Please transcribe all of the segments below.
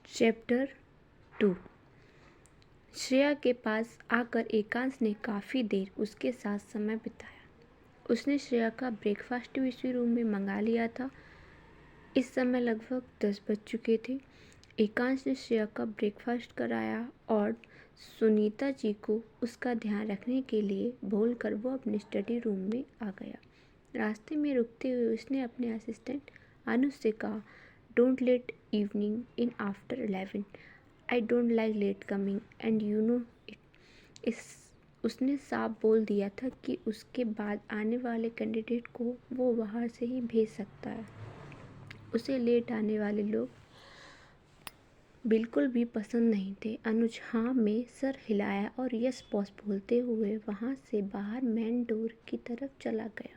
Chapter 2। Shreya के पास आकर एकांश ने काफ़ी देर उसके साथ समय बिताया। उसने श्रेया का ब्रेकफास्ट भी उसी रूम में मंगा लिया था। इस समय लगभग 10 बज चुके थे। एकांश ने श्रेया का ब्रेकफास्ट कराया और सुनीता जी को उसका ध्यान रखने के लिए बोलकर वो अपने स्टडी रूम में आ गया। रास्ते में रुकते हुए उसने अपने असिस्टेंट अनुज से कहा, don't late evening in after 11। I don't like late coming and you know it. उसने साफ बोल दिया था कि उसके बाद आने वाले कैंडिडेट को वो बाहर से ही भेज सकता है। उसे लेट आने वाले लोग बिल्कुल भी पसंद नहीं थे। अनुज हाँ में सर हिलाया और यस बॉस बोलते हुए वहाँ से बाहर मेन डोर की तरफ चला गया।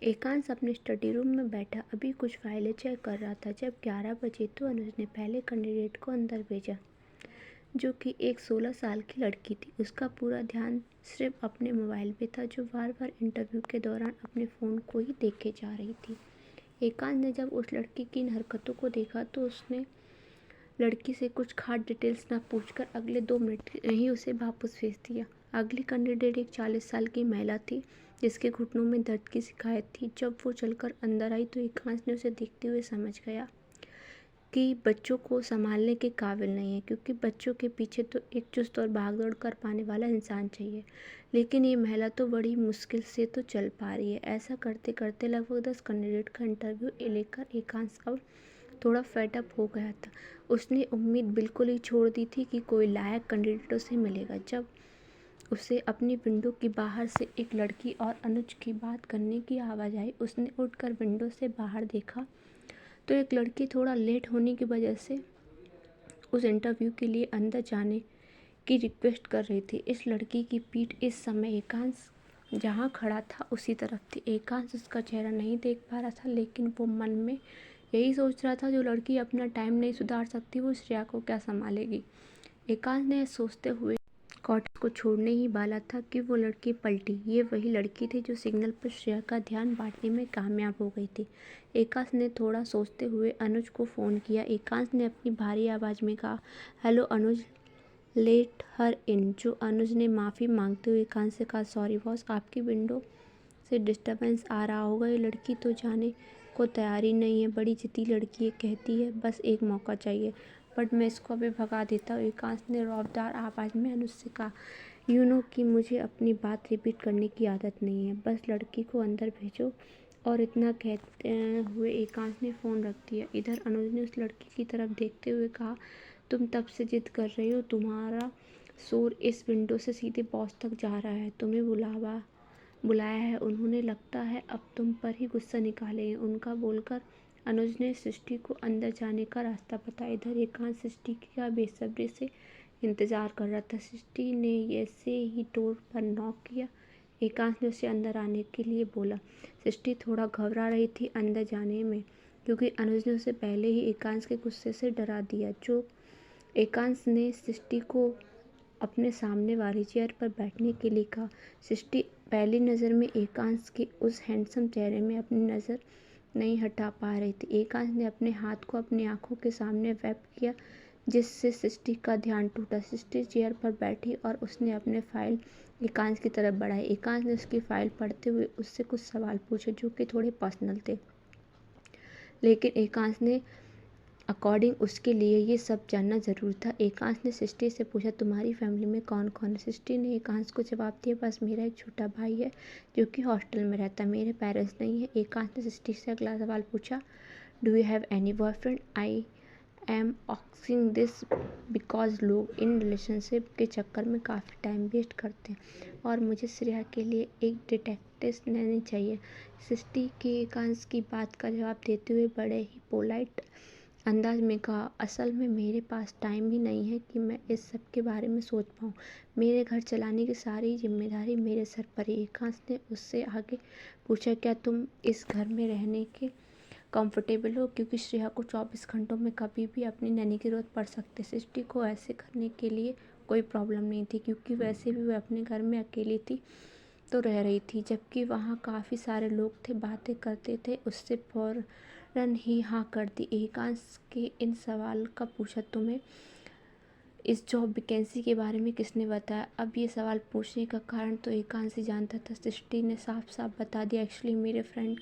एकांश अपने स्टडी रूम में बैठा अभी कुछ फाइलें चेक कर रहा था जब 11 बजे तो अनुज ने पहले कैंडिडेट को अंदर भेजा, जो कि एक 16 साल की लड़की थी। उसका पूरा ध्यान सिर्फ अपने मोबाइल पे था, जो बार बार इंटरव्यू के दौरान अपने फ़ोन को ही देखे जा रही थी। एकांश ने जब उस लड़की की इन हरकतों को देखा तो उसने लड़की से कुछ खास डिटेल्स ना पूछकर अगले 2 मिनट में ही उसे वापस भेज दिया। अगली कैंडिडेट एक 40 साल की महिला थी जिसके घुटनों में दर्द की शिकायत थी। जब वो चलकर अंदर आई तो एकांश ने उसे देखते हुए समझ गया कि बच्चों को संभालने के काबिल नहीं है, क्योंकि बच्चों के पीछे तो एक चुस्त और भागदौड़ कर पाने वाला इंसान चाहिए, लेकिन ये महिला तो बड़ी मुश्किल से तो चल पा रही है। ऐसा करते करते लगभग 10 कैंडिडेट का इंटरव्यू लेकर एकांश अब थोड़ा फेडअप हो गया था। उसने उम्मीद बिल्कुल ही छोड़ दी थी कि कोई लायक कैंडिडेट उसे मिलेगा। जब उसे अपनी विंडो की बाहर से एक लड़की और अनुज की बात करने की आवाज़ आई, उसने उठकर विंडो से बाहर देखा तो एक लड़की थोड़ा लेट होने की वजह से उस इंटरव्यू के लिए अंदर जाने की रिक्वेस्ट कर रही थी। इस लड़की की पीठ इस समय एकांश जहाँ खड़ा था उसी तरफ थी। एकांश उसका चेहरा नहीं देख पा रहा था, लेकिन वो मन में यही सोच रहा था, जो लड़की अपना टाइम नहीं सुधार सकती वो श्रेया को क्या संभालेगी। एकांश ने सोचते हुए कॉटेज को छोड़ने ही वाला था कि वो लड़की पलटी। ये वही लड़की थी जो सिग्नल पर श्रेया का ध्यान बांटने में कामयाब हो गई थी। एकांश ने थोड़ा सोचते हुए अनुज को फ़ोन किया। एकांश ने अपनी भारी आवाज़ में कहा, हेलो अनुज, लेट हर इन। जो अनुज ने माफ़ी मांगते हुए एकांश से कहा, सॉरी बॉस, आपकी विंडो से डिस्टर्बेंस आ रहा होगा। ये लड़की तो जाने को तैयार ही नहीं है, बड़ी जिद्दी लड़की है, कहती है बस एक मौका चाहिए, बट मैं इसको अभी भगा देता हूँ। एकांश ने रौबदार आवाज़ में अनुज से कहा, यू नो कि मुझे अपनी बात रिपीट करने की आदत नहीं है, बस लड़की को अंदर भेजो। और इतना कहते हुए एकांश ने फ़ोन रख दिया। इधर अनुज ने उस लड़की की तरफ देखते हुए कहा, तुम तब से जिद कर रही हो, तुम्हारा शोर इस विंडो से सीधे बॉस तक जा रहा है, तुम्हें बुलाया है उन्होंने, लगता है अब तुम पर ही गुस्सा निकालेंगे। उनका बोलकर अनुज ने सृष्टि को अंदर जाने का रास्ता बताया। इधर एकांश सृष्टि का बेसब्री से इंतज़ार कर रहा था। सृष्टि ने जैसे ही डोर पर नॉक किया, एकांश ने उसे अंदर आने के लिए बोला। सृष्टि थोड़ा घबरा रही थी अंदर जाने में, क्योंकि अनुज ने उसे पहले ही एकांश के गुस्से से डरा दिया। जो एकांश ने सृष्टि को अपने सामने वाली चेयर पर बैठने के लिए कहा। सृष्टि पहली नज़र में एकांश के उस हैंडसम चेहरे में अपनी नज़र नहीं हटा पा रही थी। एकांश ने अपने हाथ को अपनी आंखों के सामने वेप किया, जिससे सृष्टि का ध्यान टूटा। सृष्टि चेयर पर बैठी और उसने अपने फाइल एकांश की तरफ बढ़ाई। एकांश ने उसकी फाइल पढ़ते हुए उससे कुछ सवाल पूछे जो कि थोड़े पर्सनल थे, लेकिन एकांश ने अकॉर्डिंग उसके लिए ये सब जानना ज़रूरी था। एकांश ने सृष्टि से पूछा, तुम्हारी फैमिली में कौन कौन है? सृष्टि ने एकांश को जवाब दिया, बस मेरा एक छोटा भाई है जो कि हॉस्टल में रहता है, मेरे पेरेंट्स नहीं है। एकांश ने सृष्टि से अगला सवाल पूछा, do you have any boyfriend? I am asking this because लोग इन रिलेशनशिप के चक्कर में काफ़ी टाइम वेस्ट करते हैं और मुझे श्रेया के लिए एक डिटेक्टिव लेनी चाहिए। सृष्टि के एकांश की बात का जवाब देते हुए बड़े ही पोलाइट अंदाज में कहा, असल में मेरे पास टाइम ही नहीं है कि मैं इस सब के बारे में सोच पाऊँ। मेरे घर चलाने की सारी जिम्मेदारी मेरे सर पर है। एकांश ने उससे आगे पूछा, क्या तुम इस घर में रहने के कंफर्टेबल हो? क्योंकि श्रेया को 24 घंटों में कभी भी अपनी नैनी की ज़रूरत पड़ सकती है। सृष्टि को ऐसे करने के लिए कोई प्रॉब्लम नहीं थी, क्योंकि वैसे भी वह अपने घर में अकेली थी तो रह रही थी, जबकि वहाँ काफ़ी सारे लोग थे, बातें करते थे। उससे फॉर रन ही हाँ कर दी। एकांश के इन सवाल का पूछा, तुम्हें इस जॉब वैकेंसी के बारे में किसने बताया? अब ये सवाल पूछने का कारण तो एकांश ही जानता था। सृष्टि ने साफ साफ बता दिया, एक्चुअली मेरे फ्रेंड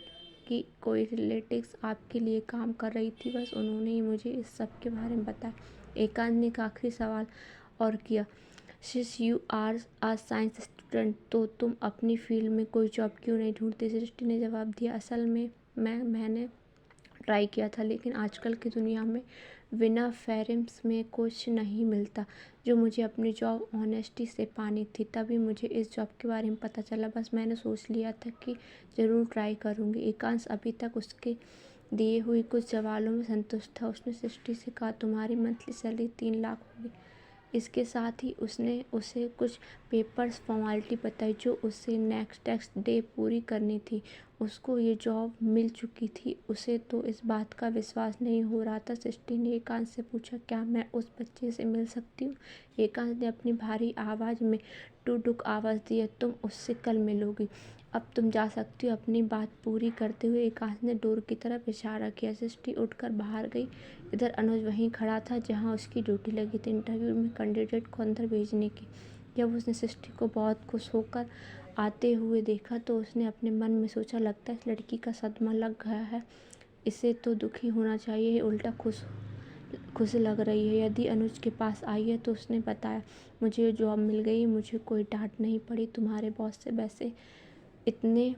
की कोई रिलेटिव्स आपके लिए काम कर रही थी, बस उन्होंने ही मुझे इस सब के बारे में बताया। एकांश ने एक आखिरी सवाल और किया, since you are a science student, तो तुम अपनी फील्ड में कोई जॉब क्यों नहीं ढूंढती? सृष्टि ने जवाब दिया, असल में मैंने ट्राई किया था, लेकिन आजकल की दुनिया में बिना फेरेंस में कुछ नहीं मिलता जो मुझे अपनी जॉब ऑनेस्टी से पानी थी। तभी मुझे इस जॉब के बारे में पता चला, बस मैंने सोच लिया था कि ज़रूर ट्राई करूँगी। एकांश अभी तक उसके दिए हुए कुछ जवाबों में संतुष्ट था। उसने सृष्टि से कहा, तुम्हारी मंथली सैलरी 3 लाख होगी। इसके साथ ही उसने उसे कुछ पेपर्स फॉर्मेलिटी बताई जो उसे नेक्स्ट डे पूरी करनी थी। उसको ये जॉब मिल चुकी थी। उसे तो इस बात का विश्वास नहीं हो रहा था। सृष्टि ने एकांश से पूछा, क्या मैं उस बच्चे से मिल सकती हूँ? एकांश ने अपनी भारी आवाज़ में टुडुक आवाज़ दी, तुम उससे कल मिलोगी, अब तुम जा सकती हो। अपनी बात पूरी करते हुए एकांश ने डोर की तरफ इशारा किया। सृष्टि उठकर बाहर गई। इधर अनुज वहीं खड़ा था जहां उसकी ड्यूटी लगी थी, इंटरव्यू में कैंडिडेट को अंदर भेजने की। जब उसने सृष्टि को बहुत खुश होकर आते हुए देखा तो उसने अपने मन में सोचा, लगता है इस लड़की का सदमा लग गया है, इसे तो दुखी होना चाहिए, ये उल्टा खुश खुश लग रही है। यदि अनुज के पास आई है तो उसने बताया, मुझे जॉब मिल गई, मुझे कोई डांट नहीं पड़ी, तुम्हारे बॉस से वैसे इतने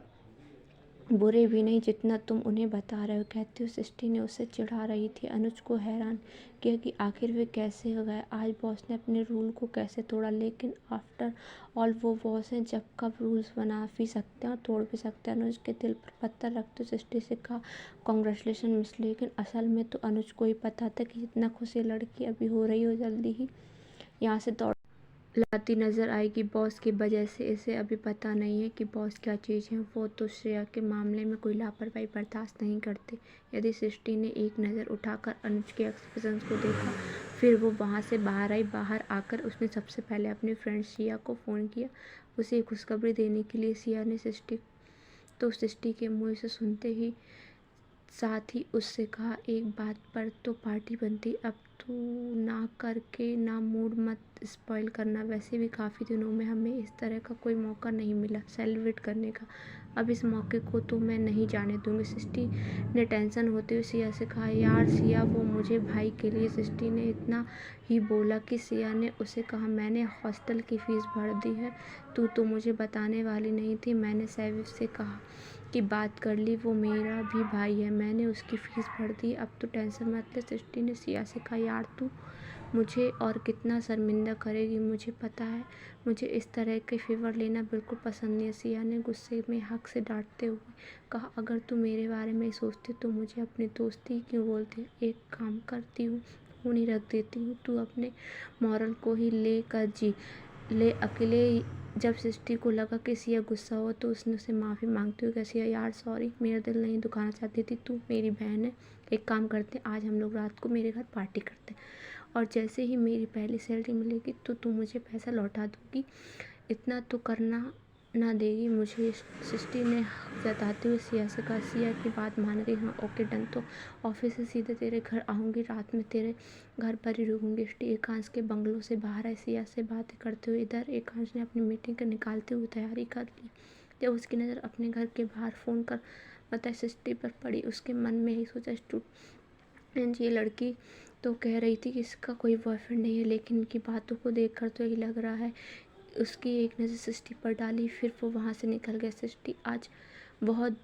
बुरे भी नहीं जितना तुम उन्हें बता रहे हो, कहती हो। सृष्टि ने उसे चिढ़ा रही थी। अनुज को हैरान किया कि आखिर वे कैसे हो गए, आज बॉस ने अपने रूल को कैसे तोड़ा। लेकिन आफ्टर ऑल वो बॉस हैं, जब कब रूल्स बना भी सकते हैं और तोड़ भी सकते हैं। अनुज के दिल पर पत्थर रखते सृष्टि से कहा, कॉन्ग्रेचुलेशन मिस। लेकिन असल में तो अनुज को ही पता था कि जितना खुश ये लड़की अभी हो रही हो, जल्दी ही यहाँ से दौड़ लाती नजर आएगी। बॉस की वजह से इसे अभी पता नहीं है कि बॉस क्या चीज़ है। वो तो श्रेया के मामले में कोई लापरवाही बर्दाश्त नहीं करते। यदि सृष्टि ने एक नज़र उठाकर अनुज के एक्सप्रेशन को देखा, फिर वो वहाँ से बाहर आई। बाहर आकर उसने सबसे पहले अपनी फ्रेंड सिया को फ़ोन किया, उसे खुशखबरी देने के लिए। सिया ने सृष्टि के मुँह से सुनते ही साथ ही उससे कहा, एक बात पर तो पार्टी बनती, अब तू ना करके ना मूड मत स्पॉइल करना। वैसे भी काफ़ी दिनों में हमें इस तरह का कोई मौका नहीं मिला सेलिब्रेट करने का, अब इस मौके को तो मैं नहीं जाने दूंगी। सृष्टि ने टेंशन होते हुए सिया से कहा, यार सिया, वो मुझे भाई के लिए। सृष्टि ने इतना ही बोला कि सिया ने उसे कहा, मैंने हॉस्टल की फ़ीस भर दी है, तू तो मुझे बताने वाली नहीं थी। मैंने सैफ से कहा की बात कर ली, वो मेरा भी भाई है, मैंने उसकी फ़ीस भर दी, अब तो टेंशन मत ले। सृष्टि ने सिया से कहा, यार तू मुझे और कितना शर्मिंदा करेगी, मुझे पता है, मुझे इस तरह के फेवर लेना बिल्कुल पसंद नहीं है। सिया ने गुस्से में हक से डांटते हुए कहा, अगर तू मेरे बारे में सोचती तो मुझे अपनी दोस्ती क्यों बोलती? एक काम करती हूँ, फ़ोन ही रख देती हूँ, तू अपने मॉरल को ही ले कर जी ले अकेले। जब सृष्टि को लगा कि सिया गुस्सा हो तो उसने उसे माफ़ी मांगते हुए कहा, सिया यार सॉरी, मेरा दिल नहीं दुखाना चाहती थी, तू मेरी बहन है, एक काम करते हैं, आज हम लोग रात को मेरे घर पार्टी करते हैं और जैसे ही मेरी पहली सैलरी मिलेगी तो तू मुझे पैसा लौटा दूँगी, इतना तो करना ना देगी मुझे? सृष्टि ने हक जताते हुए सिया से कहा। सिया की बात मान गई, हाँ ओके डन, तो ऑफिस से सीधे तेरे घर आऊँगी, रात में तेरे घर पर ही रुकूंगी। एकांश के बंगलों से बाहर आए, सिया से बातें करते हुए। इधर एकांश ने अपनी मीटिंग का निकालते हुए तैयारी कर ली। जब उसकी नज़र अपने घर के बाहर फ़ोन कर बताए सृष्टि पर पड़ी, उसके मन में ही सोचा, स्टूडेंट ये लड़की तो कह रही थी कि इसका कोई बॉयफ्रेंड नहीं है, लेकिन इनकी बातों को देखकर तो यही लग रहा है। उसकी एक नज़र सृष्टि पर डाली, फिर वो वहाँ से निकल गया। सृष्टि आज बहुत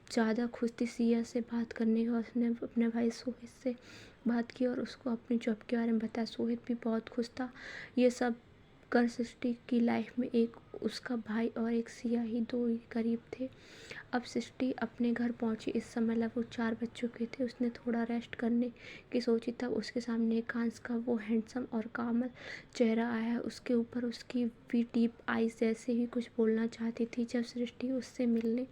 ज़्यादा खुश थी सिया से बात करने का। उसने अपने भाई सोहित से बात की और उसको अपनी जॉब के बारे में बताया। सोहित भी बहुत खुश था। ये सब कर सृष्टि की लाइफ में एक उसका भाई और एक सिया ही दो ही करीब थे। अब सृष्टि अपने घर पहुंची। इस समय लगभग 4 बज चुके थे। उसने थोड़ा रेस्ट करने की सोची, तब उसके सामने एकांश का वो हैंडसम और कामल चेहरा आया। उसके ऊपर उसकी भी डीप आईज जैसे ही कुछ बोलना चाहती थी। जब सृष्टि उससे मिलने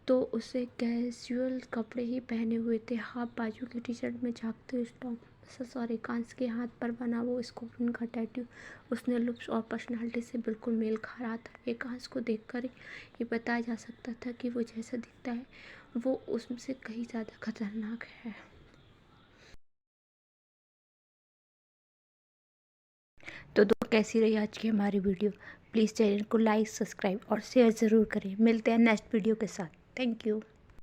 तो उसे कैजुअल कपड़े ही पहने हुए थे, हाफ बाजू की टी शर्ट में झाँकते हुए स्टॉप और एकांश के हाथ पर बना वो स्कॉर्पियन का टैटू उसने लुक्स और पर्सनालिटी से बिल्कुल मेल खा रहा था। एकांश को देखकर ये बताया जा सकता था कि वो जैसा दिखता है वो उससे कहीं ज़्यादा खतरनाक है। तो दोस्तों, कैसी रही आज की हमारी वीडियो? प्लीज़ चैनल को लाइक, सब्सक्राइब और शेयर ज़रूर करें। मिलते हैं नेक्स्ट वीडियो के साथ। Thank you.